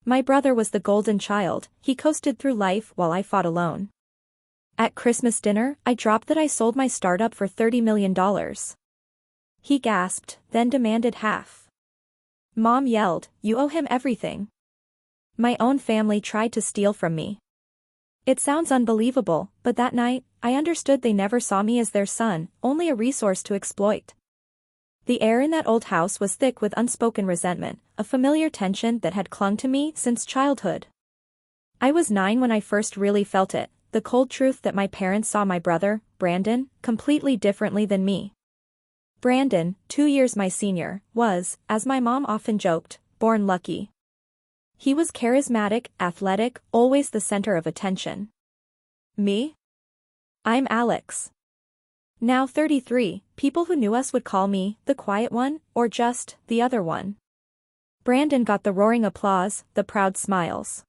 My brother was the golden child, he coasted through life while I fought alone. At Christmas dinner, I dropped that I sold my startup for $30 million. He gasped, then demanded half. Mom yelled, "You owe him everything." My own family tried to steal from me. It sounds unbelievable, but that night, I understood they never saw me as their son, only a resource to exploit. The air in that old house was thick with unspoken resentment, a familiar tension that had clung to me since childhood. I was 9 when I first really felt it, the cold truth that my parents saw my brother, Brandon, completely differently than me. Brandon, 2 years my senior, was, as my mom often joked, born lucky. He was charismatic, athletic, always the center of attention. Me? I'm Alex. Now 33, people who knew us would call me the quiet one, or just the other one. Brandon got the roaring applause, the proud smiles.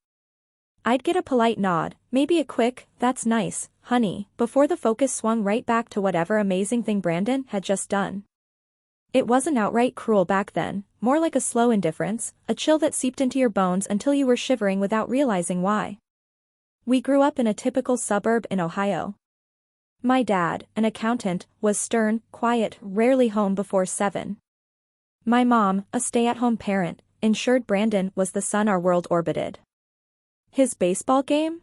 I'd get a polite nod, maybe a quick, "That's nice, honey," before the focus swung right back to whatever amazing thing Brandon had just done. It wasn't outright cruel back then, more like a slow indifference, a chill that seeped into your bones until you were shivering without realizing why. We grew up in a typical suburb in Ohio. My dad, an accountant, was stern, quiet, rarely home before 7. My mom, a stay-at-home parent, ensured Brandon was the sun our world orbited. His baseball game?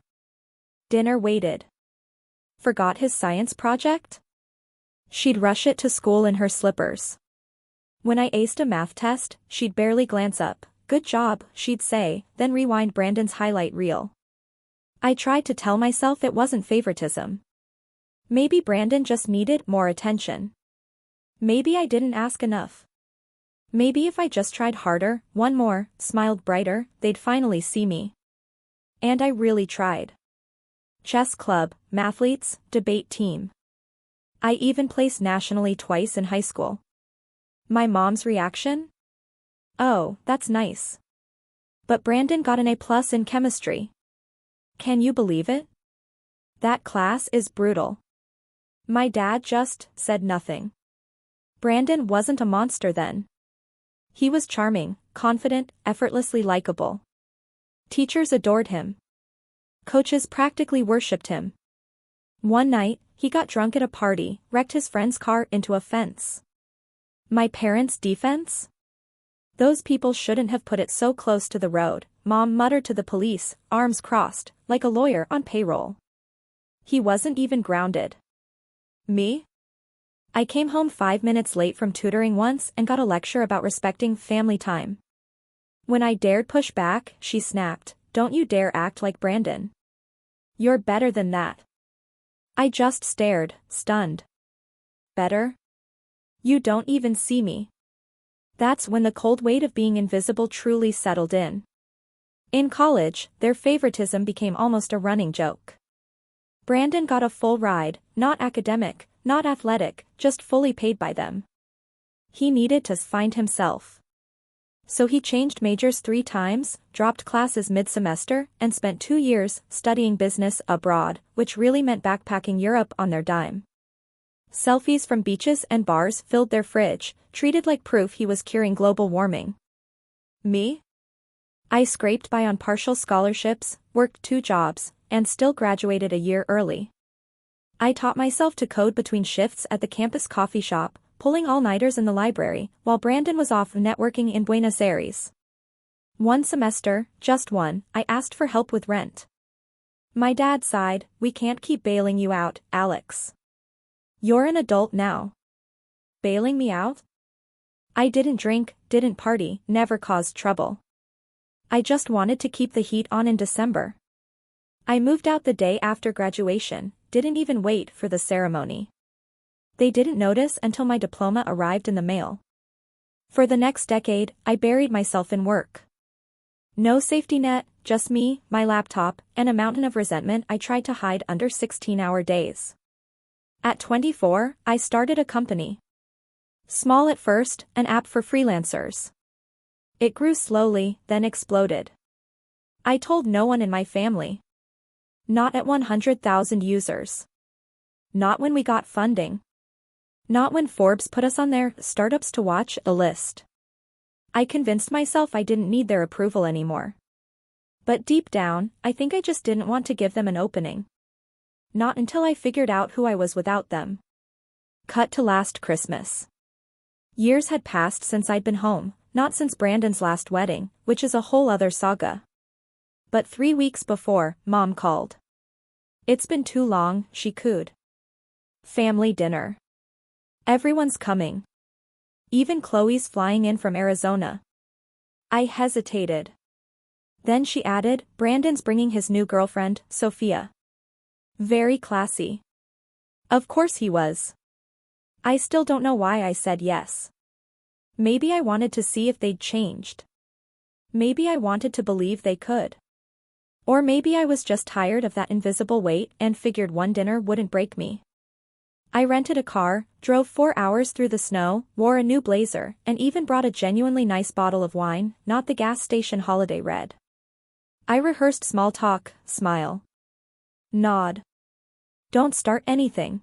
Dinner waited. Forgot his science project? She'd rush it to school in her slippers. When I aced a math test, she'd barely glance up. "Good job," she'd say, then rewind Brandon's highlight reel. I tried to tell myself it wasn't favoritism. Maybe Brandon just needed more attention. Maybe I didn't ask enough. Maybe if I just tried harder, one more, smiled brighter, they'd finally see me. And I really tried. Chess club, mathletes, debate team. I even placed nationally twice in high school. My mom's reaction? "Oh, that's nice. But Brandon got an A+ in chemistry. Can you believe it? That class is brutal." My dad just said nothing. Brandon wasn't a monster then. He was charming, confident, effortlessly likable. Teachers adored him. Coaches practically worshipped him. One night, he got drunk at a party, wrecked his friend's car into a fence. My parents' defense? "Those people shouldn't have put it so close to the road," Mom muttered to the police, arms crossed, like a lawyer on payroll. He wasn't even grounded. Me? I came home 5 minutes late from tutoring once and got a lecture about respecting family time. When I dared push back, she snapped, "Don't you dare act like Brandon. You're better than that." I just stared, stunned. Better? You don't even see me. That's when the cold weight of being invisible truly settled in. In college, their favoritism became almost a running joke. Brandon got a full ride, not academic, not athletic, just fully paid by them. He needed to find himself. So he changed majors 3 times, dropped classes mid-semester, and spent 2 years studying business abroad, which really meant backpacking Europe on their dime. Selfies from beaches and bars filled their fridge, treated like proof he was curing global warming. Me? I scraped by on partial scholarships, worked 2 jobs, and still graduated a year early. I taught myself to code between shifts at the campus coffee shop, pulling all-nighters in the library, while Brandon was off networking in Buenos Aires. One semester, just one, I asked for help with rent. My dad sighed, "We can't keep bailing you out, Alex. You're an adult now." Bailing me out? I didn't drink, didn't party, never caused trouble. I just wanted to keep the heat on in December. I moved out the day after graduation, didn't even wait for the ceremony. They didn't notice until my diploma arrived in the mail. For the next decade, I buried myself in work. No safety net, just me, my laptop, and a mountain of resentment I tried to hide under 16-hour days. At 24, I started a company. Small at first, an app for freelancers. It grew slowly, then exploded. I told no one in my family. Not at 100,000 users. Not when we got funding. Not when Forbes put us on their startups to watch the list. I convinced myself I didn't need their approval anymore. But deep down, I think I just didn't want to give them an opening. Not until I figured out who I was without them. Cut to last Christmas. Years had passed since I'd been home, not since Brandon's last wedding, which is a whole other saga. But 3 weeks before, Mom called. It's been too long, she cooed. Family dinner. Everyone's coming. Even Chloe's flying in from Arizona. I hesitated. Then she added, Brandon's bringing his new girlfriend, Sophia. Very classy. Of course he was. I still don't know why I said yes. Maybe I wanted to see if they'd changed. Maybe I wanted to believe they could. Or maybe I was just tired of that invisible weight and figured one dinner wouldn't break me. I rented a car, drove 4 hours through the snow, wore a new blazer, and even brought a genuinely nice bottle of wine, not the gas station holiday red. I rehearsed small talk, smile. Nod. Don't start anything.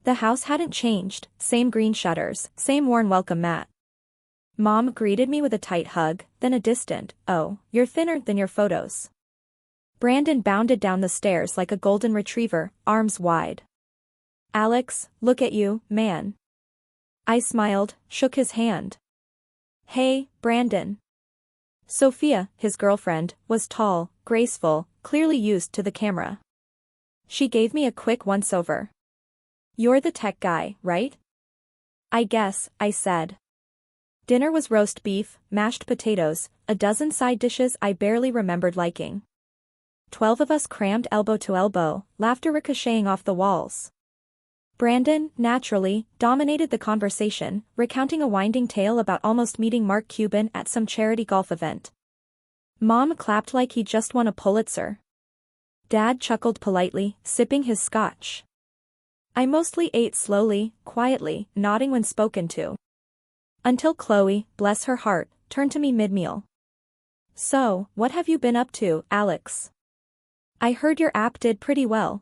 The house hadn't changed, same green shutters, same worn welcome mat. Mom greeted me with a tight hug, then a distant, oh, you're thinner than your photos. Brandon bounded down the stairs like a golden retriever, arms wide. Alex, look at you, man. I smiled, shook his hand. Hey, Brandon. Sophia, his girlfriend, was tall, graceful, clearly used to the camera. She gave me a quick once-over. You're the tech guy, right? I guess, I said. Dinner was roast beef, mashed potatoes, a dozen side dishes I barely remembered liking. 12 of us crammed elbow to elbow, laughter ricocheting off the walls. Brandon, naturally, dominated the conversation, recounting a winding tale about almost meeting Mark Cuban at some charity golf event. Mom clapped like he just won a Pulitzer. Dad chuckled politely, sipping his scotch. I mostly ate slowly, quietly, nodding when spoken to. Until Chloe, bless her heart, turned to me mid-meal. So, what have you been up to, Alex? I heard your app did pretty well.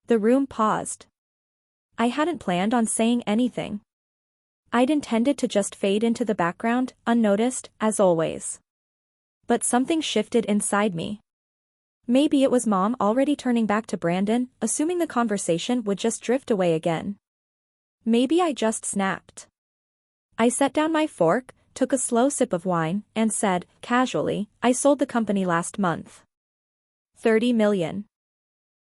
The room paused. I hadn't planned on saying anything. I'd intended to just fade into the background, unnoticed, as always. But something shifted inside me. Maybe it was Mom already turning back to Brandon, assuming the conversation would just drift away again. Maybe I just snapped. I set down my fork, took a slow sip of wine, and said, casually, I sold the company last month. 30 million.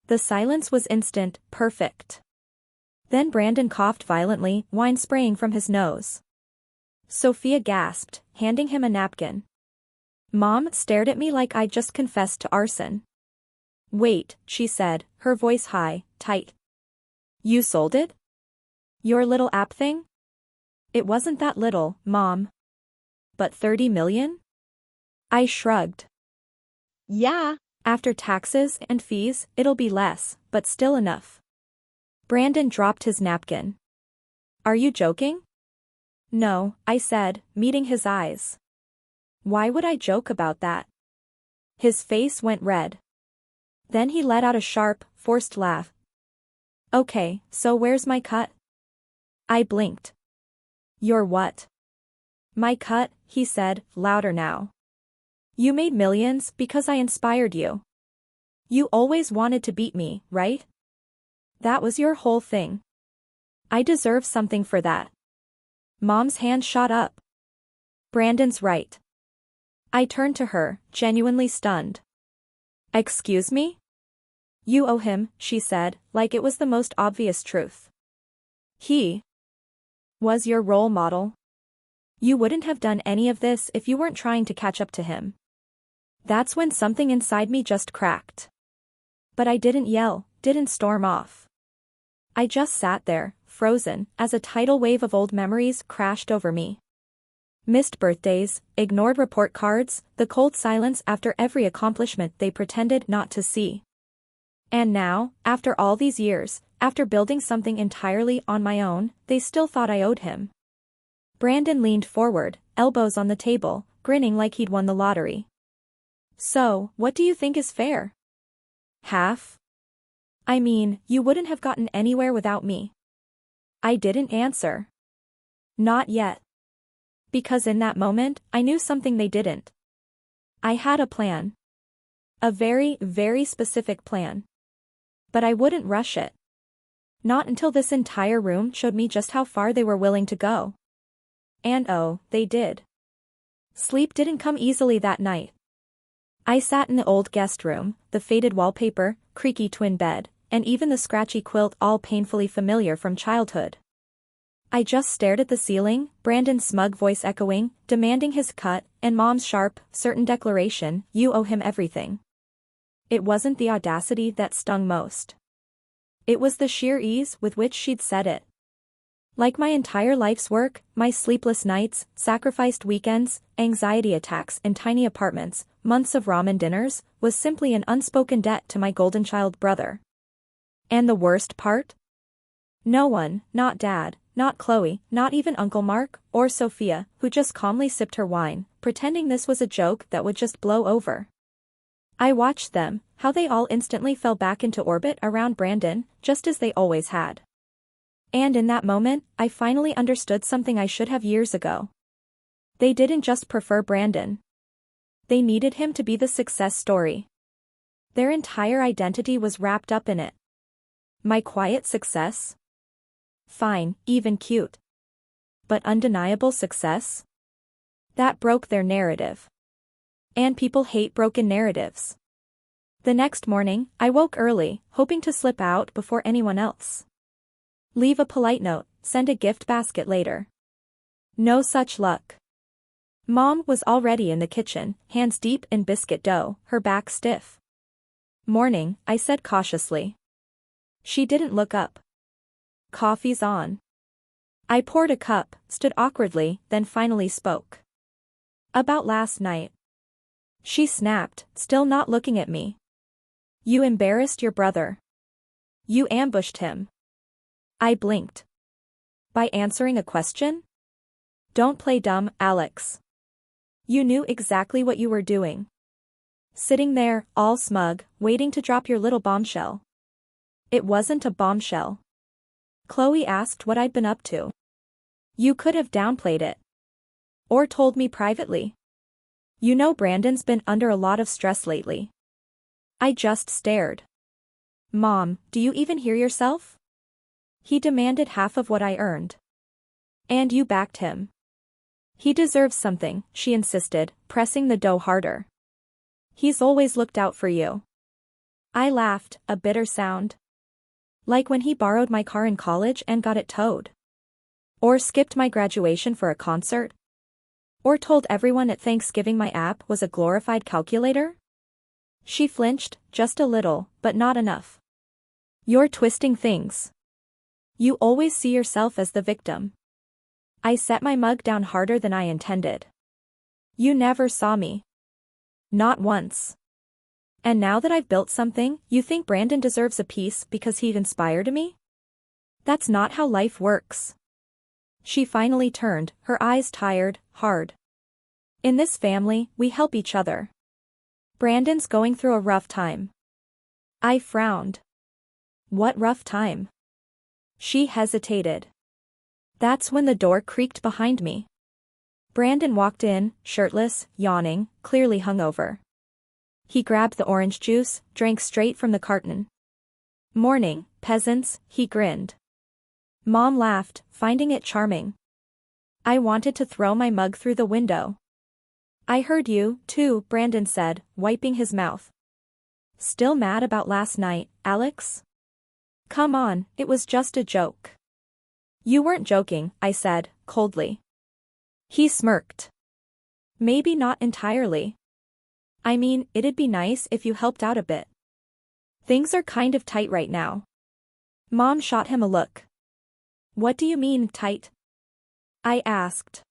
The silence was instant, perfect. Then Brandon coughed violently, wine spraying from his nose. Sophia gasped, handing him a napkin. Mom stared at me like I'd just confessed to arson. Wait, she said, her voice high, tight. You sold it? Your little app thing? It wasn't that little, Mom. But 30 million? I shrugged. Yeah, after taxes and fees, it'll be less, but still enough. Brandon dropped his napkin. Are you joking? No, I said, meeting his eyes. Why would I joke about that? His face went red. Then he let out a sharp, forced laugh. Okay, so where's my cut? I blinked. Your what? My cut, he said, louder now. You made millions because I inspired you. You always wanted to beat me, right? That was your whole thing. I deserve something for that. Mom's hand shot up. Brandon's right. I turned to her, genuinely stunned. Excuse me? You owe him, she said, like it was the most obvious truth. He was your role model. You wouldn't have done any of this if you weren't trying to catch up to him. That's when something inside me just cracked. But I didn't yell, didn't storm off. I just sat there, frozen, as a tidal wave of old memories crashed over me. Missed birthdays, ignored report cards, the cold silence after every accomplishment they pretended not to see. And now, after all these years, after building something entirely on my own, they still thought I owed him. Brandon leaned forward, elbows on the table, grinning like he'd won the lottery. So, what do you think is fair? Half? I mean, you wouldn't have gotten anywhere without me. I didn't answer. Not yet. Because in that moment, I knew something they didn't. I had a plan. A very, very specific plan. But I wouldn't rush it. Not until this entire room showed me just how far they were willing to go. And oh, they did. Sleep didn't come easily that night. I sat in the old guest room, the faded wallpaper, creaky twin bed, and even the scratchy quilt all painfully familiar from childhood. I just stared at the ceiling, Brandon's smug voice echoing, demanding his cut, and Mom's sharp, certain declaration, "You owe him everything." It wasn't the audacity that stung most. It was the sheer ease with which she'd said it. Like my entire life's work, my sleepless nights, sacrificed weekends, anxiety attacks in tiny apartments, months of ramen dinners, was simply an unspoken debt to my golden child brother. And the worst part? No one, not Dad, not Chloe, not even Uncle Mark, or Sophia, who just calmly sipped her wine, pretending this was a joke that would just blow over. I watched them, how they all instantly fell back into orbit around Brandon, just as they always had. And in that moment, I finally understood something I should have years ago. They didn't just prefer Brandon. They needed him to be the success story. Their entire identity was wrapped up in it. My quiet success? Fine, even cute. But undeniable success? That broke their narrative. And people hate broken narratives. The next morning, I woke early, hoping to slip out before anyone else. Leave a polite note, send a gift basket later. No such luck. Mom was already in the kitchen, hands deep in biscuit dough, her back stiff. "Morning," I said cautiously. She didn't look up. "Coffee's on." I poured a cup, stood awkwardly, then finally spoke. "About last night." She snapped, still not looking at me. "You embarrassed your brother. You ambushed him." I blinked. "By answering a question?" "Don't play dumb, Alex. You knew exactly what you were doing. Sitting there, all smug, waiting to drop your little bombshell." "It wasn't a bombshell." Chloe asked what I'd been up to. "You could have downplayed it. Or told me privately. You know Brandon's been under a lot of stress lately." I just stared. "Mom, do you even hear yourself? He demanded half of what I earned. And you backed him. He deserves something," she insisted, pressing the dough harder. "He's always looked out for you." I laughed, a bitter sound. Like when he borrowed my car in college and got it towed. Or skipped my graduation for a concert. Or told everyone at Thanksgiving my app was a glorified calculator. She flinched, just a little, but not enough. "You're twisting things. You always see yourself as the victim." I set my mug down harder than I intended. "You never saw me. Not once. And now that I've built something, you think Brandon deserves a piece because he inspired me? That's not how life works." She finally turned, her eyes tired, hard. "In this family, we help each other. Brandon's going through a rough time." I frowned. "What rough time?" She hesitated. That's when the door creaked behind me. Brandon walked in, shirtless, yawning, clearly hungover. He grabbed the orange juice, drank straight from the carton. "Morning, peasants," he grinned. Mom laughed, finding it charming. I wanted to throw my mug through the window. "I heard you, too," Brandon said, wiping his mouth. "Still mad about last night, Alex?" "Come on, it was just a joke." "You weren't joking," I said, coldly. He smirked. "Maybe not entirely. I mean, it'd be nice if you helped out a bit. Things are kind of tight right now." Mom shot him a look. "What do you mean, tight?" I asked.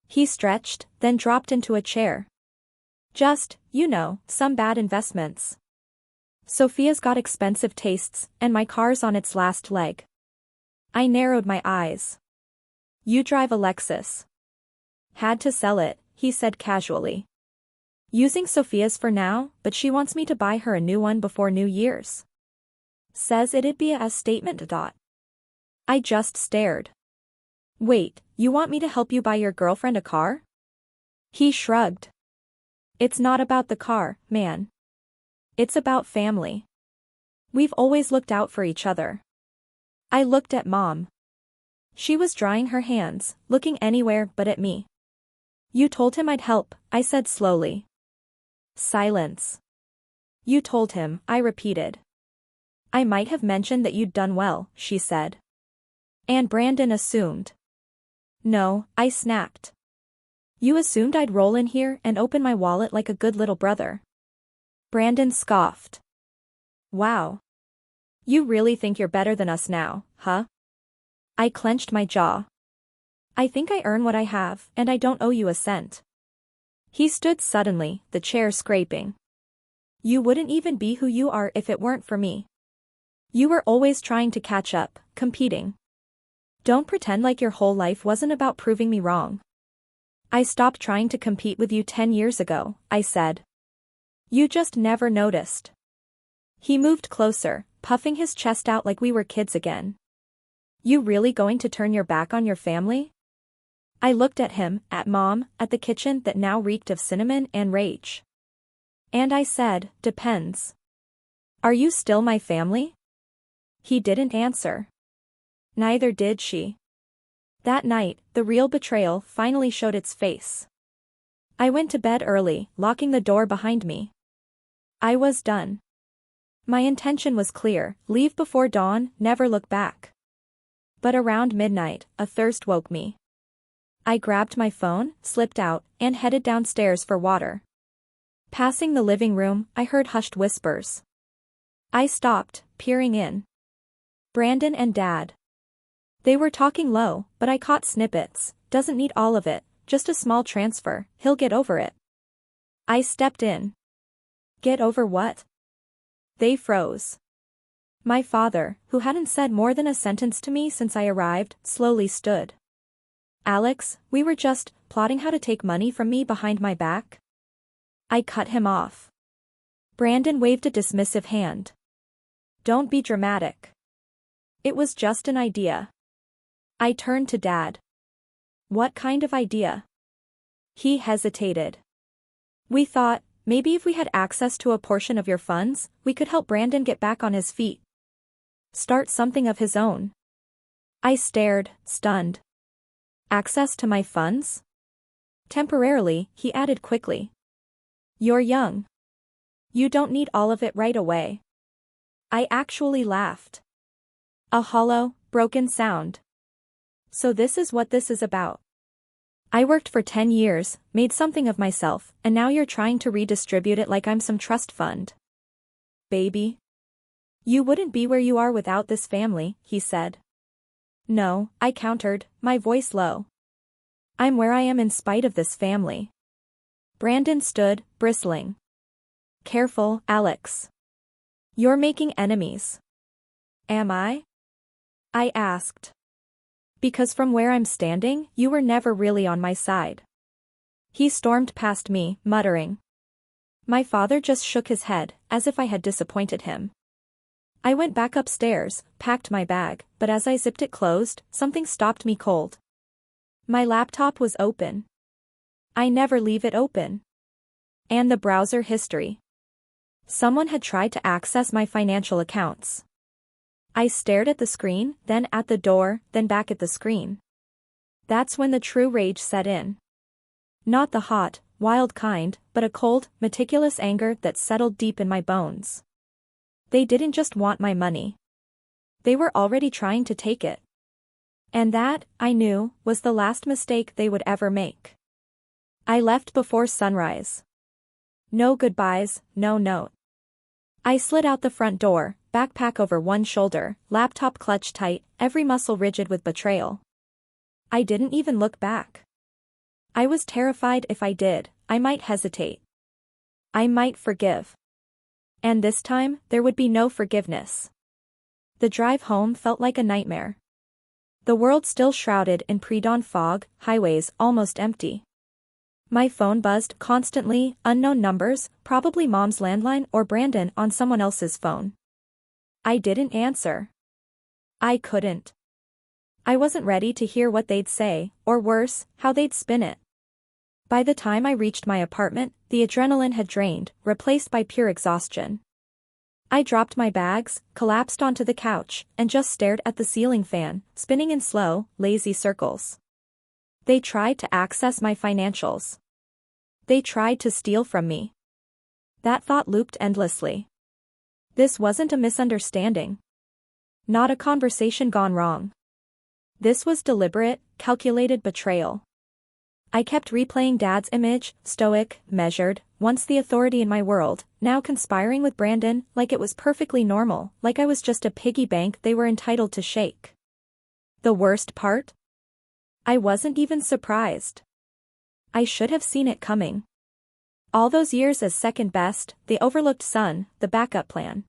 He stretched, then dropped into a chair. "Just, you know, some bad investments. Sophia's got expensive tastes, and my car's on its last leg." I narrowed my eyes. "You drive a Lexus." "Had to sell it," he said casually. "Using Sophia's for now, but she wants me to buy her a new one before New Year's. Says it'd be a statement. I just stared. "Wait, you want me to help you buy your girlfriend a car?" He shrugged. "It's not about the car, man. It's about family. We've always looked out for each other. I looked at Mom. She was drying her hands, looking anywhere but at me. You told him I'd help, I said slowly. Silence. You told him, I repeated. I might have mentioned that you'd done well, she said. And Brandon assumed. No, I snapped. You assumed I'd roll in here and open my wallet like a good little brother. Brandon scoffed. Wow. You really think you're better than us now, huh? I clenched my jaw. I think I earn what I have, and I don't owe you a cent. He stood suddenly, the chair scraping. You wouldn't even be who you are if it weren't for me. You were always trying to catch up, competing. Don't pretend like your whole life wasn't about proving me wrong. I stopped trying to compete with you 10 years ago, I said. You just never noticed. He moved closer, puffing his chest out like we were kids again. You really going to turn your back on your family? I looked at him, at Mom, at the kitchen that now reeked of cinnamon and rage. And I said, depends. Are you still my family? He didn't answer. Neither did she. That night, the real betrayal finally showed its face. I went to bed early, locking the door behind me. I was done. My intention was clear, leave before dawn, never look back. But around midnight, a thirst woke me. I grabbed my phone, slipped out, and headed downstairs for water. Passing the living room, I heard hushed whispers. I stopped, peering in. Brandon and Dad. They were talking low, but I caught snippets. Doesn't need all of it, just a small transfer, he'll get over it. I stepped in. Get over what? They froze. My father, who hadn't said more than a sentence to me since I arrived, slowly stood. Alex, we were just plotting how to take money from me behind my back. I cut him off. Brandon waved a dismissive hand. Don't be dramatic. It was just an idea. I turned to Dad. What kind of idea? He hesitated. We thought, maybe if we had access to a portion of your funds, we could help Brandon get back on his feet. Start something of his own. I stared, stunned. Access to my funds? Temporarily, he added quickly. You're young. You don't need all of it right away. I actually laughed. A hollow, broken sound. So this is what this is about. I worked for 10 years, made something of myself, and now you're trying to redistribute it like I'm some trust fund. Baby. You wouldn't be where you are without this family, he said. No, I countered, my voice low. I'm where I am in spite of this family. Brandon stood, bristling. Careful, Alex. You're making enemies. Am I? I asked. Because from where I'm standing, you were never really on my side. He stormed past me, muttering. My father just shook his head, as if I had disappointed him. I went back upstairs, packed my bag, but as I zipped it closed, something stopped me cold. My laptop was open. I never leave it open. And the browser history. Someone had tried to access my financial accounts. I stared at the screen, then at the door, then back at the screen. That's when the true rage set in. Not the hot, wild kind, but a cold, meticulous anger that settled deep in my bones. They didn't just want my money. They were already trying to take it. And that, I knew, was the last mistake they would ever make. I left before sunrise. No goodbyes, no note. I slid out the front door, backpack over one shoulder, laptop clutched tight, every muscle rigid with betrayal. I didn't even look back. I was terrified if I did, I might hesitate. I might forgive. And this time, there would be no forgiveness. The drive home felt like a nightmare. The world still shrouded in pre-dawn fog, highways almost empty. My phone buzzed constantly, unknown numbers, probably Mom's landline or Brandon on someone else's phone. I didn't answer. I couldn't. I wasn't ready to hear what they'd say, or worse, how they'd spin it. By the time I reached my apartment, the adrenaline had drained, replaced by pure exhaustion. I dropped my bags, collapsed onto the couch, and just stared at the ceiling fan, spinning in slow, lazy circles. They tried to access my financials. They tried to steal from me. That thought looped endlessly. This wasn't a misunderstanding. Not a conversation gone wrong. This was deliberate, calculated betrayal. I kept replaying Dad's image, stoic, measured, once the authority in my world, now conspiring with Brandon like it was perfectly normal, like I was just a piggy bank they were entitled to shake. The worst part? I wasn't even surprised. I should have seen it coming. All those years as second best, they overlooked son, the backup plan.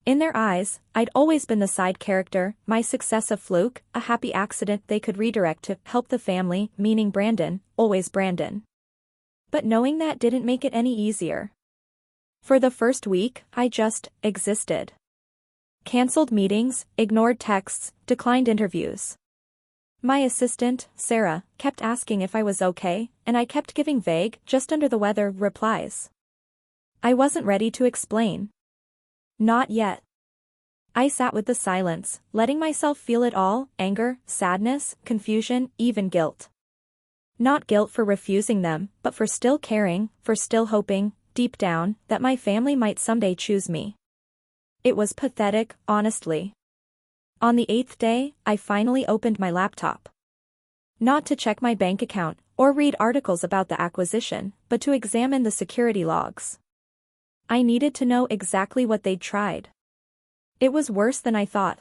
In their eyes, I'd always been the side character, my success a fluke, a happy accident they could redirect to help the family, meaning Brandon, always Brandon. But knowing that didn't make it any easier. For the first week, I just existed. Cancelled meetings, ignored texts, declined interviews. My assistant, Sarah, kept asking if I was okay, and I kept giving vague, just under the weather, replies. I wasn't ready to explain. Not yet. I sat with the silence, letting myself feel it all, anger, sadness, confusion, even guilt. Not guilt for refusing them, but for still caring, for still hoping, deep down, that my family might someday choose me. It was pathetic, honestly. On the 8th day, I finally opened my laptop. Not to check my bank account, or read articles about the acquisition, but to examine the security logs. I needed to know exactly what they'd tried. It was worse than I thought.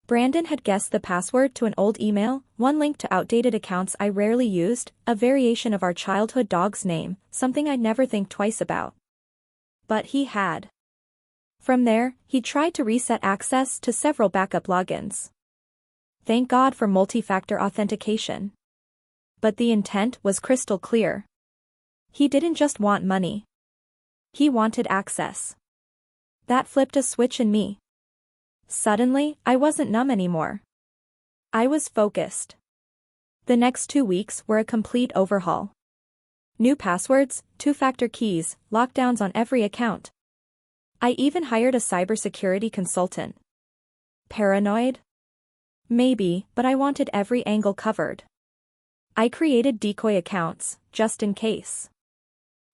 Brandon had guessed the password to an old email, one link to outdated accounts I rarely used, a variation of our childhood dog's name, something I'd never think twice about. But he had. From there, he tried to reset access to several backup logins. Thank God for multi-factor authentication. But the intent was crystal clear. He didn't just want money. He wanted access. That flipped a switch in me. Suddenly, I wasn't numb anymore. I was focused. The next 2 weeks were a complete overhaul. New passwords, two-factor keys, lockdowns on every account. I even hired a cybersecurity consultant. Paranoid? Maybe, but I wanted every angle covered. I created decoy accounts, just in case.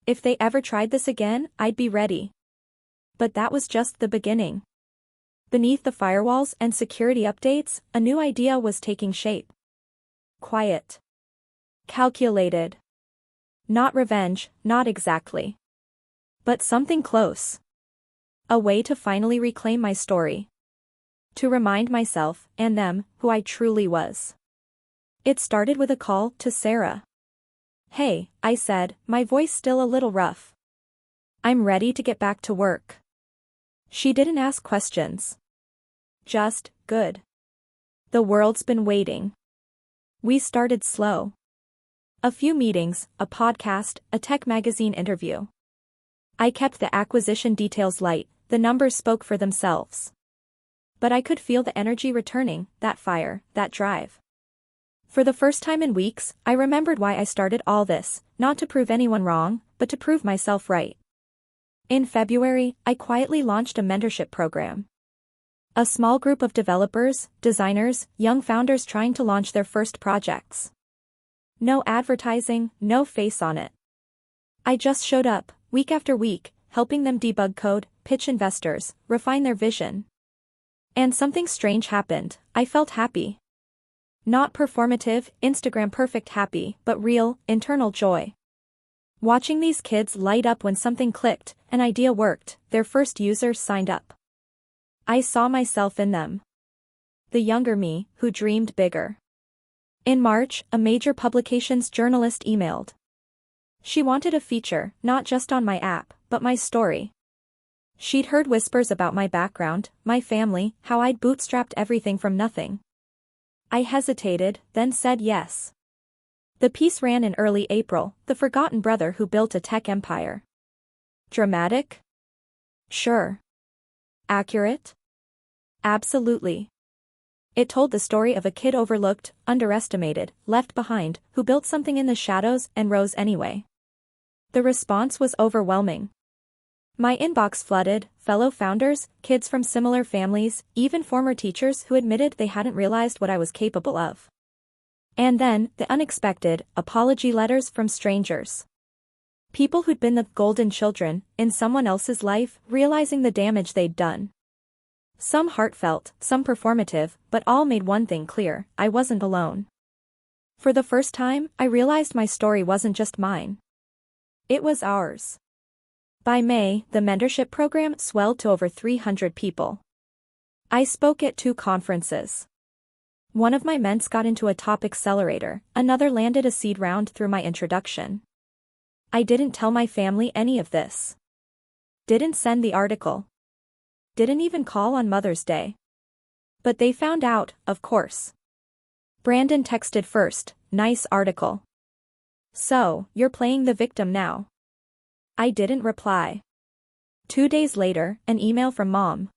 If they ever tried this again, I'd be ready. But that was just the beginning. Beneath the firewalls and security updates, a new idea was taking shape. Quiet. Calculated. Not revenge, not exactly. But something close. A way to finally reclaim my story. To remind myself, and them, who I truly was. It started with a call to Sarah. Hey, I said, my voice still a little rough. I'm ready to get back to work. She didn't ask questions. Just, good. The world's been waiting. We started slow. A few meetings, a podcast, a tech magazine interview. I kept the acquisition details light, the numbers spoke for themselves. But I could feel the energy returning, that fire, that drive. For the first time in weeks, I remembered why I started all this, not to prove anyone wrong, but to prove myself right. In February, I quietly launched a mentorship program. A small group of developers, designers, young founders trying to launch their first projects. No advertising, no face on it. I just showed up, week after week, helping them debug code, pitch investors, refine their vision. And something strange happened. I felt happy. Not performative, Instagram perfect happy, but real, internal joy. Watching these kids light up when something clicked, an idea worked, their first users signed up. I saw myself in them. The younger me, who dreamed bigger. In March, a major publications journalist emailed. She wanted a feature, not just on my app, but my story. She'd heard whispers about my background, my family, how I'd bootstrapped everything from nothing. I hesitated, then said yes. The piece ran in early April, the forgotten brother who built a tech empire. Dramatic? Sure. Accurate? Absolutely. It told the story of a kid overlooked, underestimated, left behind, who built something in the shadows and rose anyway. The response was overwhelming. My inbox flooded, fellow founders, kids from similar families, even former teachers who admitted they hadn't realized what I was capable of. And then, the unexpected, apology letters from strangers. People who'd been the golden children in someone else's life, realizing the damage they'd done. Some heartfelt, some performative, but all made one thing clear: I wasn't alone. For the first time, I realized my story wasn't just mine. It was ours. By May, the mentorship program swelled to over 300 people. I spoke at 2 conferences. One of my ments got into a top accelerator, another landed a seed round through my introduction. I didn't tell my family any of this. Didn't send the article. Didn't even call on Mother's Day. But they found out, of course. Brandon texted first, "Nice article. So, you're playing the victim now." I didn't reply. 2 days later, an email from Mom.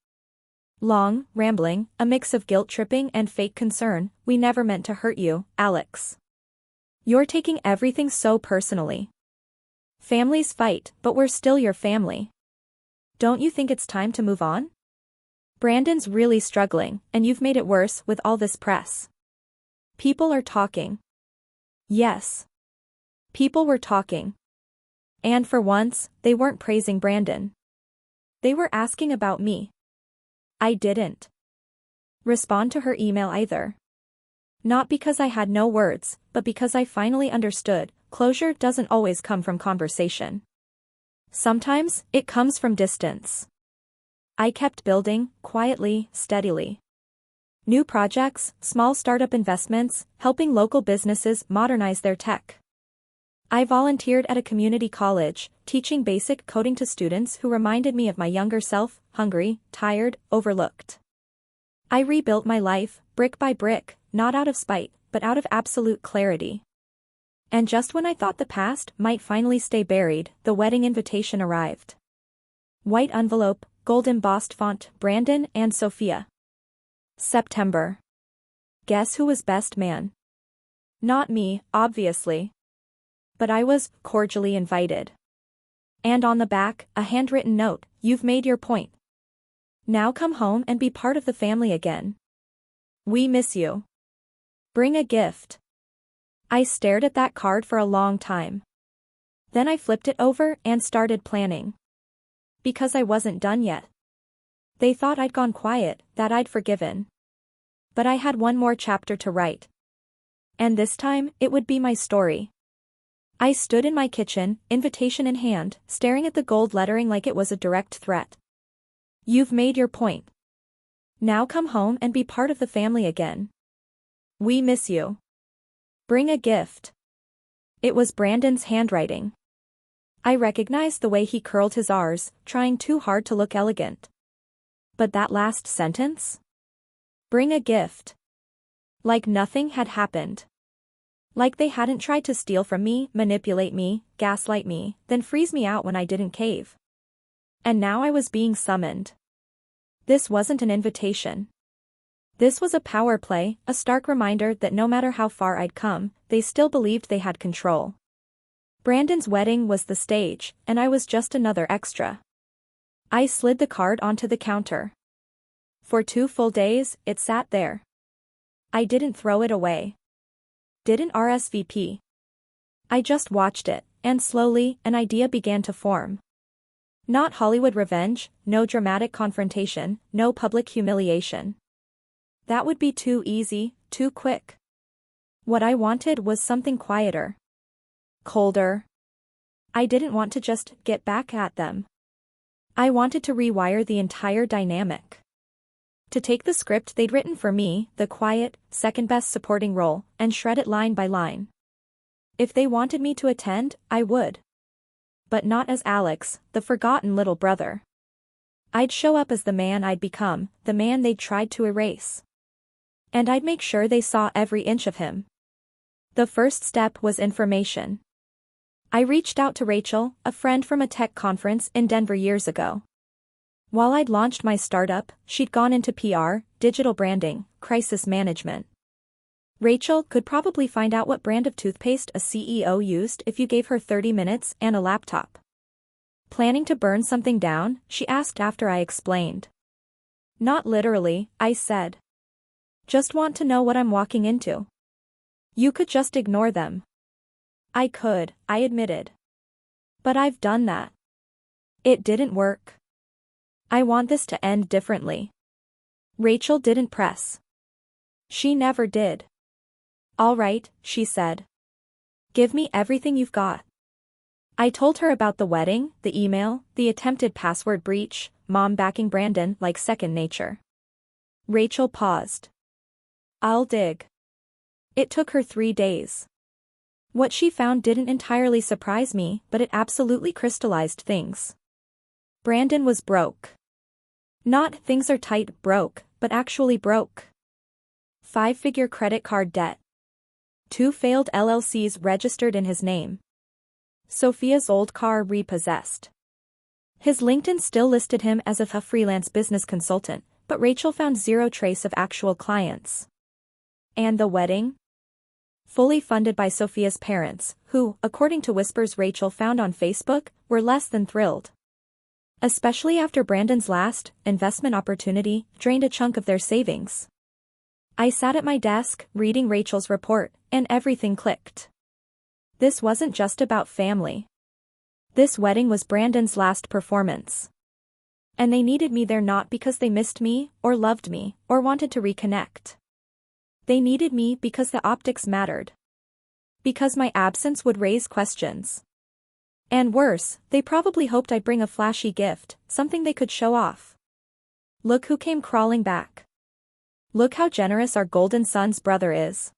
Long, rambling, a mix of guilt-tripping and fake concern. "We never meant to hurt you, Alex. You're taking everything so personally. Families fight, but we're still your family. Don't you think it's time to move on? Brandon's really struggling, and you've made it worse with all this press. People are talking." Yes. People were talking. And for once, they weren't praising Brandon. They were asking about me. I didn't respond to her email either. Not because I had no words, but because I finally understood, closure doesn't always come from conversation. Sometimes, it comes from distance. I kept building, quietly, steadily. New projects, small startup investments, helping local businesses modernize their tech. I volunteered at a community college, teaching basic coding to students who reminded me of my younger self, hungry, tired, overlooked. I rebuilt my life, brick by brick, not out of spite, but out of absolute clarity. And just when I thought the past might finally stay buried, the wedding invitation arrived. White envelope, gold embossed font, Brandon and Sophia. September. Guess who was best man? Not me, obviously. But I was cordially invited. And on the back, a handwritten note: "You've made your point. Now come home and be part of the family again. We miss you. Bring a gift." I stared at that card for a long time. Then I flipped it over and started planning. Because I wasn't done yet. They thought I'd gone quiet, that I'd forgiven. But I had one more chapter to write. And this time, it would be my story. I stood in my kitchen, invitation in hand, staring at the gold lettering like it was a direct threat. "You've made your point. Now come home and be part of the family again. We miss you. Bring a gift." It was Brandon's handwriting. I recognized the way he curled his R's, trying too hard to look elegant. But that last sentence? Bring a gift. Like nothing had happened. Like they hadn't tried to steal from me, manipulate me, gaslight me, then freeze me out when I didn't cave. And now I was being summoned. This wasn't an invitation. This was a power play, a stark reminder that no matter how far I'd come, they still believed they had control. Brandon's wedding was the stage, and I was just another extra. I slid the card onto the counter. For 2 full days, it sat there. I didn't throw it away. Didn't RSVP. I just watched it, and slowly, an idea began to form. Not Hollywood revenge, no dramatic confrontation, no public humiliation. That would be too easy, too quick. What I wanted was something quieter. Colder. I didn't want to just get back at them. I wanted to rewire the entire dynamic. To take the script they'd written for me, the quiet, second-best supporting role, and shred it line by line. If they wanted me to attend, I would. But not as Alex, the forgotten little brother. I'd show up as the man I'd become, the man they'd tried to erase. And I'd make sure they saw every inch of him. The first step was information. I reached out to Rachel, a friend from a tech conference in Denver years ago. While I'd launched my startup, she'd gone into PR, digital branding, crisis management. Rachel could probably find out what brand of toothpaste a CEO used if you gave her 30 minutes and a laptop. Planning to burn something down? She asked after I explained. Not literally, I said. Just want to know what I'm walking into. You could just ignore them. I could, I admitted. But I've done that. It didn't work. I want this to end differently. Rachel didn't press. She never did. All right, she said. Give me everything you've got. I told her about the wedding, the email, the attempted password breach, mom backing Brandon like second nature. Rachel paused. I'll dig. It took her 3 days. What she found didn't entirely surprise me, but it absolutely crystallized things. Brandon was broke. Not things are tight broke, but actually broke. 5-figure credit card debt. 2 failed LLCs registered in his name. Sophia's old car repossessed. His LinkedIn still listed him as a freelance business consultant, but Rachel found zero trace of actual clients. And the wedding? Fully funded by Sophia's parents, who, according to whispers Rachel found on Facebook, were less than thrilled. Especially after Brandon's last investment opportunity drained a chunk of their savings. I sat at my desk, reading Rachel's report, and everything clicked. This wasn't just about family. This wedding was Brandon's last performance. And they needed me there not because they missed me, or loved me, or wanted to reconnect. They needed me because the optics mattered. Because my absence would raise questions. And worse, they probably hoped I'd bring a flashy gift, something they could show off. Look who came crawling back. Look how generous our golden son's brother is.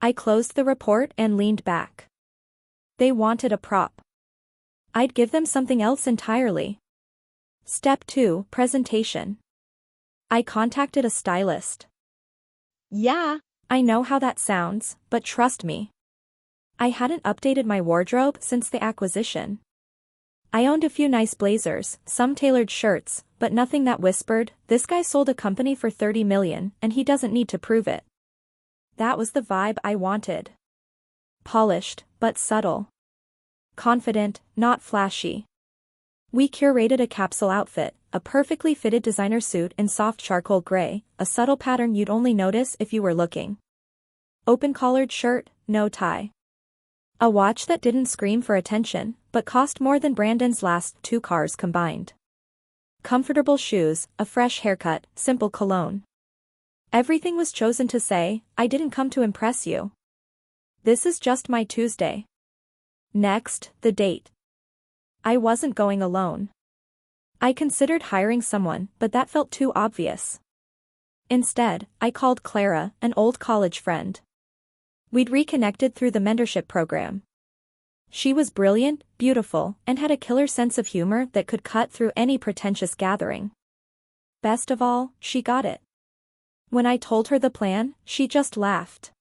I closed the report and leaned back. They wanted a prop. I'd give them something else entirely. Step 2, presentation. I contacted a stylist. Yeah, I know how that sounds, but trust me. I hadn't updated my wardrobe since the acquisition. I owned a few nice blazers, some tailored shirts, but nothing that whispered, this guy sold a company for $30 million and he doesn't need to prove it. That was the vibe I wanted. Polished, but subtle. Confident, not flashy. We curated a capsule outfit, a perfectly fitted designer suit in soft charcoal gray, a subtle pattern you'd only notice if you were looking. Open-collared shirt, no tie. A watch that didn't scream for attention, but cost more than Brandon's last 2 cars combined. Comfortable shoes, a fresh haircut, simple cologne. Everything was chosen to say, I didn't come to impress you. This is just my Tuesday. Next, the date. I wasn't going alone. I considered hiring someone, but that felt too obvious. Instead, I called Clara, an old college friend. We'd reconnected through the mentorship program. She was brilliant, beautiful, and had a killer sense of humor that could cut through any pretentious gathering. Best of all, she got it. When I told her the plan, she just laughed.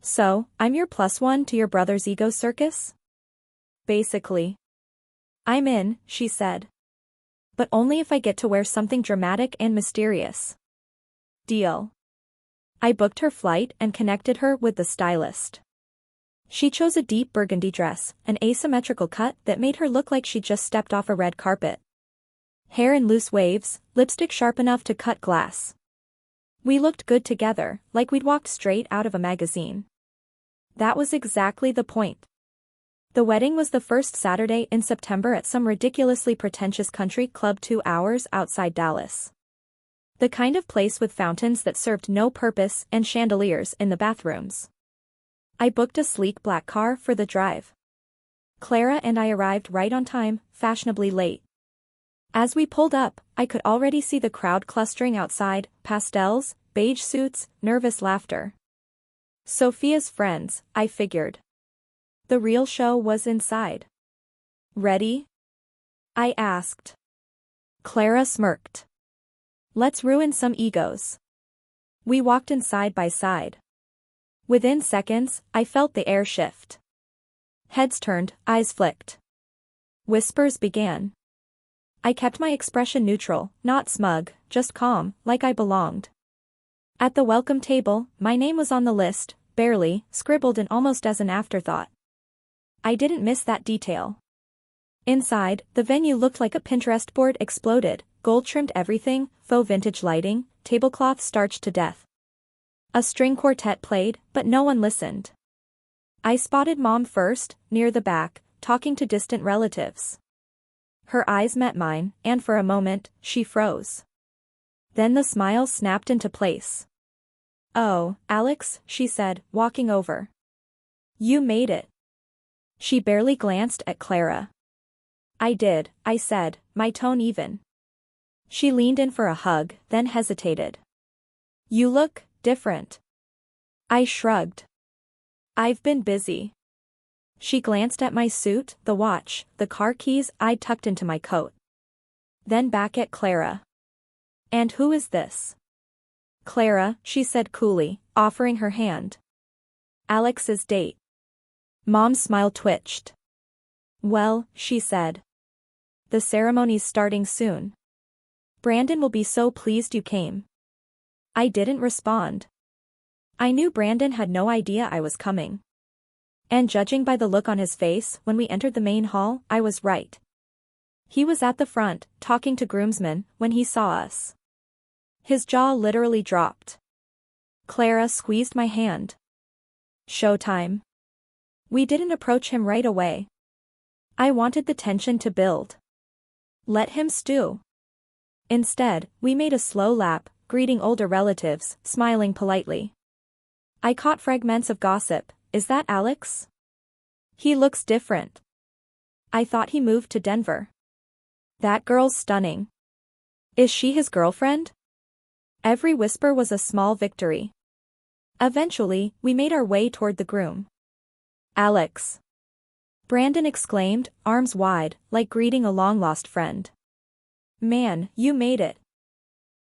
So, I'm your +1 to your brother's ego circus? Basically. I'm in, she said. But only if I get to wear something dramatic and mysterious. Deal. I booked her flight and connected her with the stylist. She chose a deep burgundy dress, an asymmetrical cut that made her look like she'd just stepped off a red carpet. Hair in loose waves, lipstick sharp enough to cut glass. We looked good together, like we'd walked straight out of a magazine. That was exactly the point. The wedding was the first Saturday in September at some ridiculously pretentious country club 2 hours outside Dallas. The kind of place with fountains that served no purpose and chandeliers in the bathrooms. I booked a sleek black car for the drive. Clara and I arrived right on time, fashionably late. As we pulled up, I could already see the crowd clustering outside, pastels, beige suits, nervous laughter. Sophia's friends, I figured. The real show was inside. Ready? I asked. Clara smirked. Let's ruin some egos. We walked in side by side. Within seconds, I felt the air shift. Heads turned, eyes flicked. Whispers began. I kept my expression neutral, not smug, just calm, like I belonged. At the welcome table, my name was on the list, barely, scribbled in almost as an afterthought. I didn't miss that detail. Inside, the venue looked like a Pinterest board exploded, gold-trimmed everything, faux vintage lighting, tablecloth starched to death. A string quartet played, but no one listened. I spotted Mom first, near the back, talking to distant relatives. Her eyes met mine, and for a moment, she froze. Then the smile snapped into place. "Oh, Alex," she said, walking over. "You made it." She barely glanced at Clara. "I did," I said, my tone even. She leaned in for a hug, then hesitated. "You look different." I shrugged. "I've been busy." She glanced at my suit, the watch, the car keys I'd tucked into my coat. Then back at Clara. "And who is this?" "Clara," she said coolly, offering her hand. "Alex's date." Mom's smile twitched. "Well," she said. "The ceremony's starting soon. Brandon will be so pleased you came." I didn't respond. I knew Brandon had no idea I was coming. And judging by the look on his face when we entered the main hall, I was right. He was at the front, talking to groomsmen, when he saw us. His jaw literally dropped. Clara squeezed my hand. "Showtime." We didn't approach him right away. I wanted the tension to build. Let him stew. Instead, we made a slow lap, greeting older relatives, smiling politely. I caught fragments of gossip. "Is that Alex? He looks different. I thought he moved to Denver. That girl's stunning. Is she his girlfriend?" Every whisper was a small victory. Eventually, we made our way toward the groom. "Alex!" Brandon exclaimed, arms wide, like greeting a long-lost friend. "Man, you made it."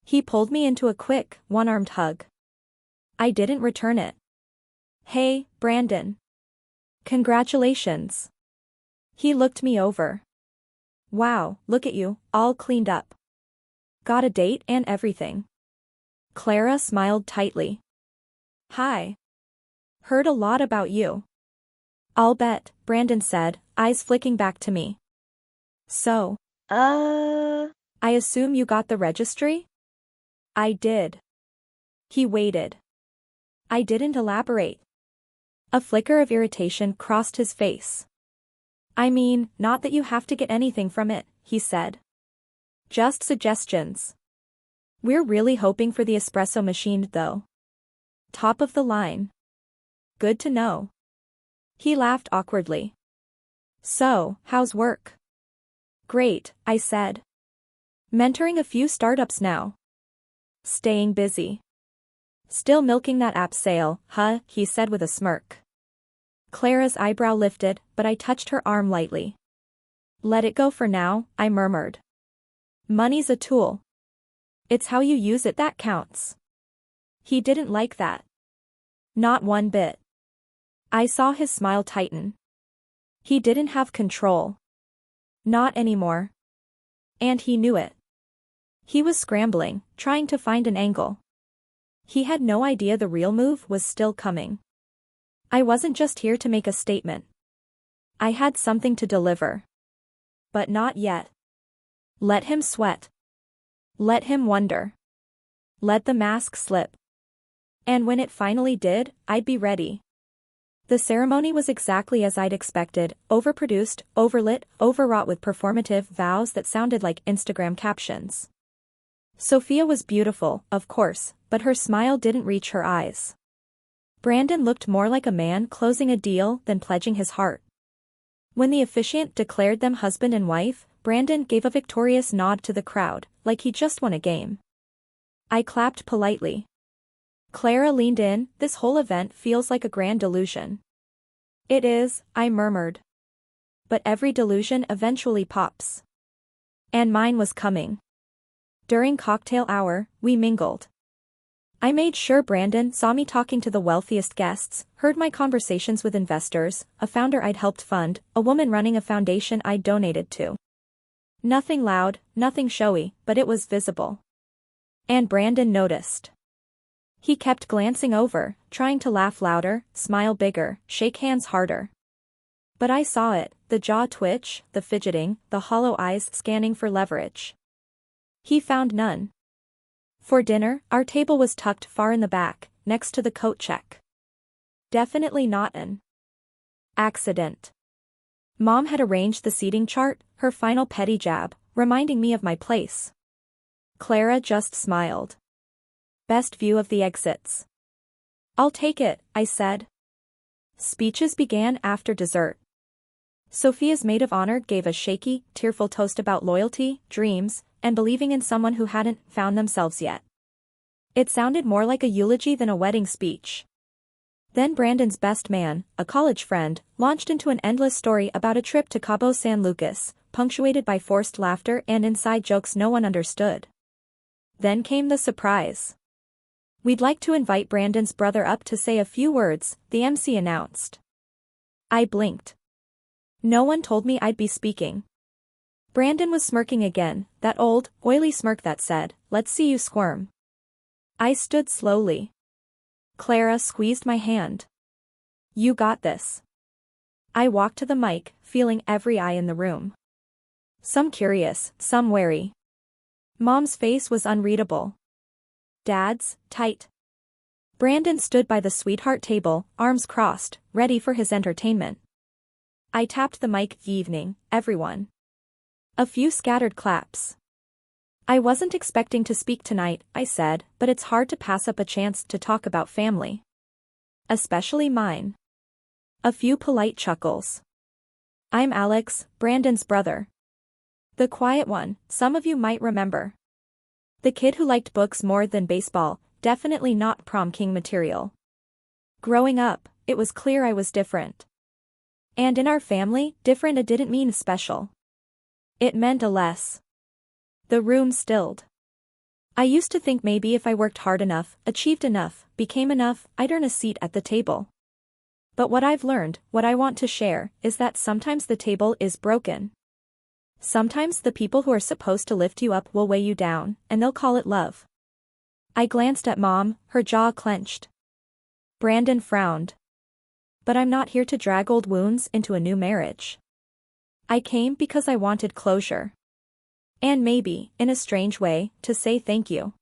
He pulled me into a quick, one-armed hug. I didn't return it. "Hey, Brandon. Congratulations." He looked me over. "Wow, look at you, all cleaned up. Got a date and everything." Clara smiled tightly. "Hi. Heard a lot about you." "I'll bet," Brandon said, eyes flicking back to me. "So, I assume you got the registry?" "I did." He waited. I didn't elaborate. A flicker of irritation crossed his face. "I mean, not that you have to get anything from it," he said. "Just suggestions. We're really hoping for the espresso machine though. Top of the line." "Good to know." He laughed awkwardly. "So, how's work?" "Great," I said. "Mentoring a few startups now. Staying busy." "Still milking that app sale, huh?" he said with a smirk. Clara's eyebrow lifted, but I touched her arm lightly. "Let it go for now," I murmured. "Money's a tool. It's how you use it that counts." He didn't like that. Not one bit. I saw his smile tighten. He didn't have control. Not anymore. And he knew it. He was scrambling, trying to find an angle. He had no idea the real move was still coming. I wasn't just here to make a statement. I had something to deliver. But not yet. Let him sweat. Let him wonder. Let the mask slip. And when it finally did, I'd be ready. The ceremony was exactly as I'd expected, overproduced, overlit, overwrought with performative vows that sounded like Instagram captions. Sophia was beautiful, of course, but her smile didn't reach her eyes. Brandon looked more like a man closing a deal than pledging his heart. When the officiant declared them husband and wife, Brandon gave a victorious nod to the crowd, like he just won a game. I clapped politely. Clara leaned in. "This whole event feels like a grand delusion." "It is," I murmured. "But every delusion eventually pops." And mine was coming. During cocktail hour, we mingled. I made sure Brandon saw me talking to the wealthiest guests, heard my conversations with investors, a founder I'd helped fund, a woman running a foundation I'd donated to. Nothing loud, nothing showy, but it was visible. And Brandon noticed. He kept glancing over, trying to laugh louder, smile bigger, shake hands harder. But I saw it, the jaw twitch, the fidgeting, the hollow eyes scanning for leverage. He found none. For dinner, our table was tucked far in the back, next to the coat check. Definitely not an accident. Mom had arranged the seating chart, her final petty jab, reminding me of my place. Clara just smiled. Best view of the exits. I'll take it, I said. Speeches began after dessert. Sophia's maid of honor gave a shaky, tearful toast about loyalty, dreams, and believing in someone who hadn't found themselves yet. It sounded more like a eulogy than a wedding speech. Then Brandon's best man, a college friend, launched into an endless story about a trip to Cabo San Lucas, punctuated by forced laughter and inside jokes no one understood. Then came the surprise. We'd like to invite Brandon's brother up to say a few words, the MC announced. I blinked. No one told me I'd be speaking. Brandon was smirking again, that old, oily smirk that said, "Let's see you squirm." I stood slowly. Clara squeezed my hand. You got this. I walked to the mic, feeling every eye in the room. Some curious, some wary. Mom's face was unreadable. Dad's, tight. Brandon stood by the sweetheart table, arms crossed, ready for his entertainment. I tapped the mic. Evening, everyone. A few scattered claps. I wasn't expecting to speak tonight, I said, but it's hard to pass up a chance to talk about family. Especially mine. A few polite chuckles. I'm Alex, Brandon's brother. The quiet one, some of you might remember. The kid who liked books more than baseball, definitely not prom king material. Growing up, it was clear I was different. And in our family, different didn't mean special. It meant a less. The room stilled. I used to think maybe if I worked hard enough, achieved enough, became enough, I'd earn a seat at the table. But what I've learned, what I want to share, is that sometimes the table is broken. Sometimes the people who are supposed to lift you up will weigh you down, and they'll call it love. I glanced at Mom, her jaw clenched. Brandon frowned. But I'm not here to drag old wounds into a new marriage. I came because I wanted closure. And maybe, in a strange way, to say thank you.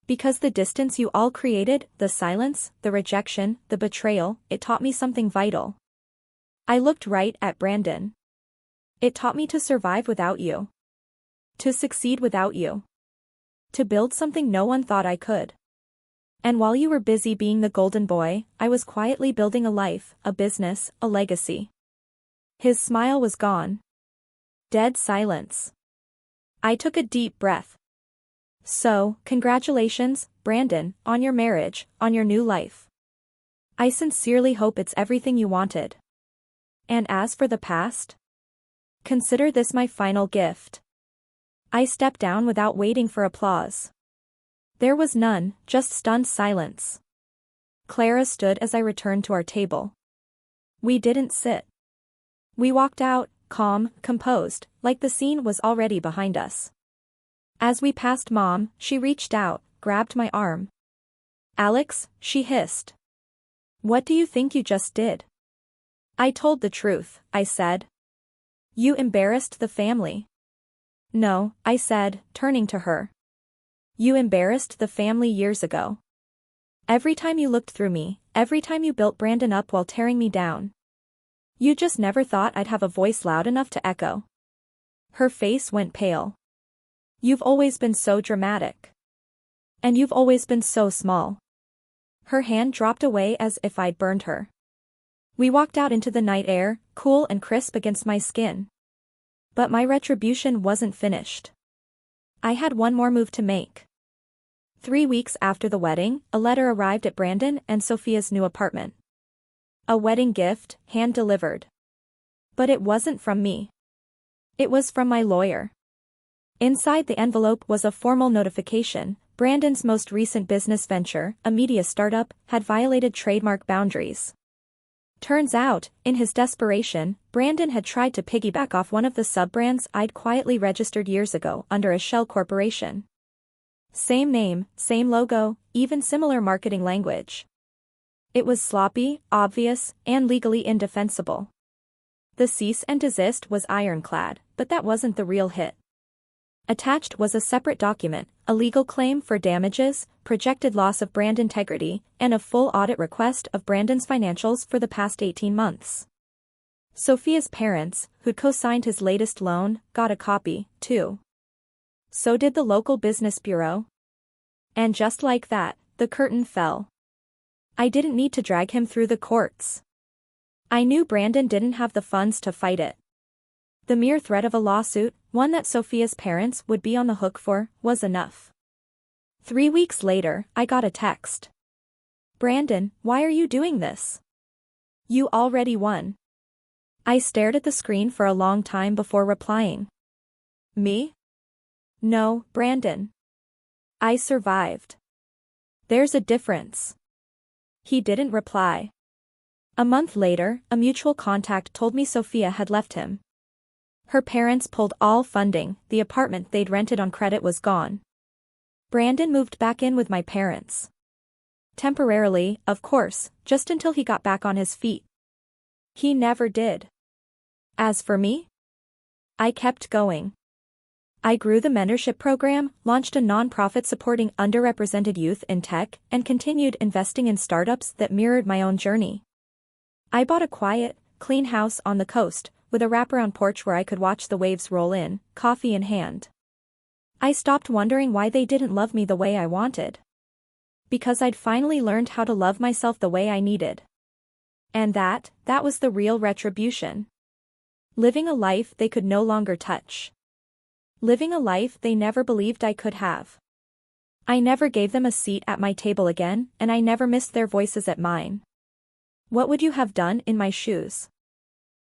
Because the distance you all created, the silence, the rejection, the betrayal, it taught me something vital. I looked right at Brandon. It taught me to survive without you. To succeed without you. To build something no one thought I could. And while you were busy being the golden boy, I was quietly building a life, a business, a legacy. His smile was gone. Dead silence. I took a deep breath. So, congratulations, Brandon, on your marriage, on your new life. I sincerely hope it's everything you wanted. And as for the past? Consider this my final gift. I stepped down without waiting for applause. There was none, just stunned silence. Clara stood as I returned to our table. We didn't sit. We walked out, calm, composed, like the scene was already behind us. As we passed Mom, she reached out, grabbed my arm. Alex, she hissed. What do you think you just did? I told the truth, I said. You embarrassed the family. No, I said, turning to her. You embarrassed the family years ago. Every time you looked through me, every time you built Brandon up while tearing me down. You just never thought I'd have a voice loud enough to echo. Her face went pale. You've always been so dramatic. And you've always been so small. Her hand dropped away as if I'd burned her. We walked out into the night air, cool and crisp against my skin. But my retribution wasn't finished. I had one more move to make. 3 weeks after the wedding, a letter arrived at Brandon and Sophia's new apartment. A wedding gift, hand-delivered. But it wasn't from me. It was from my lawyer. Inside the envelope was a formal notification. Brandon's most recent business venture, a media startup, had violated trademark boundaries. Turns out, in his desperation, Brandon had tried to piggyback off one of the sub-brands I'd quietly registered years ago under a shell corporation. Same name, same logo, even similar marketing language. It was sloppy, obvious, and legally indefensible. The cease and desist was ironclad, but that wasn't the real hit. Attached was a separate document, a legal claim for damages, projected loss of brand integrity, and a full audit request of Brandon's financials for the past 18 months. Sophia's parents, who'd co-signed his latest loan, got a copy, too. So did the local business bureau. And just like that, the curtain fell. I didn't need to drag him through the courts. I knew Brandon didn't have the funds to fight it. The mere threat of a lawsuit, one that Sophia's parents would be on the hook for, was enough. 3 weeks later, I got a text. "Brandon, why are you doing this? You already won." I stared at the screen for a long time before replying. "Me? No, Brandon. I survived. There's a difference." He didn't reply. A month later, a mutual contact told me Sophia had left him. Her parents pulled all funding, the apartment they'd rented on credit was gone. Brandon moved back in with my parents. Temporarily, of course, just until he got back on his feet. He never did. As for me, I kept going. I grew the mentorship program, launched a nonprofit supporting underrepresented youth in tech, and continued investing in startups that mirrored my own journey. I bought a quiet, clean house on the coast, with a wraparound porch where I could watch the waves roll in, coffee in hand. I stopped wondering why they didn't love me the way I wanted. Because I'd finally learned how to love myself the way I needed. And that was the real retribution. Living a life they could no longer touch. Living a life they never believed I could have. I never gave them a seat at my table again, and I never missed their voices at mine. What would you have done in my shoes?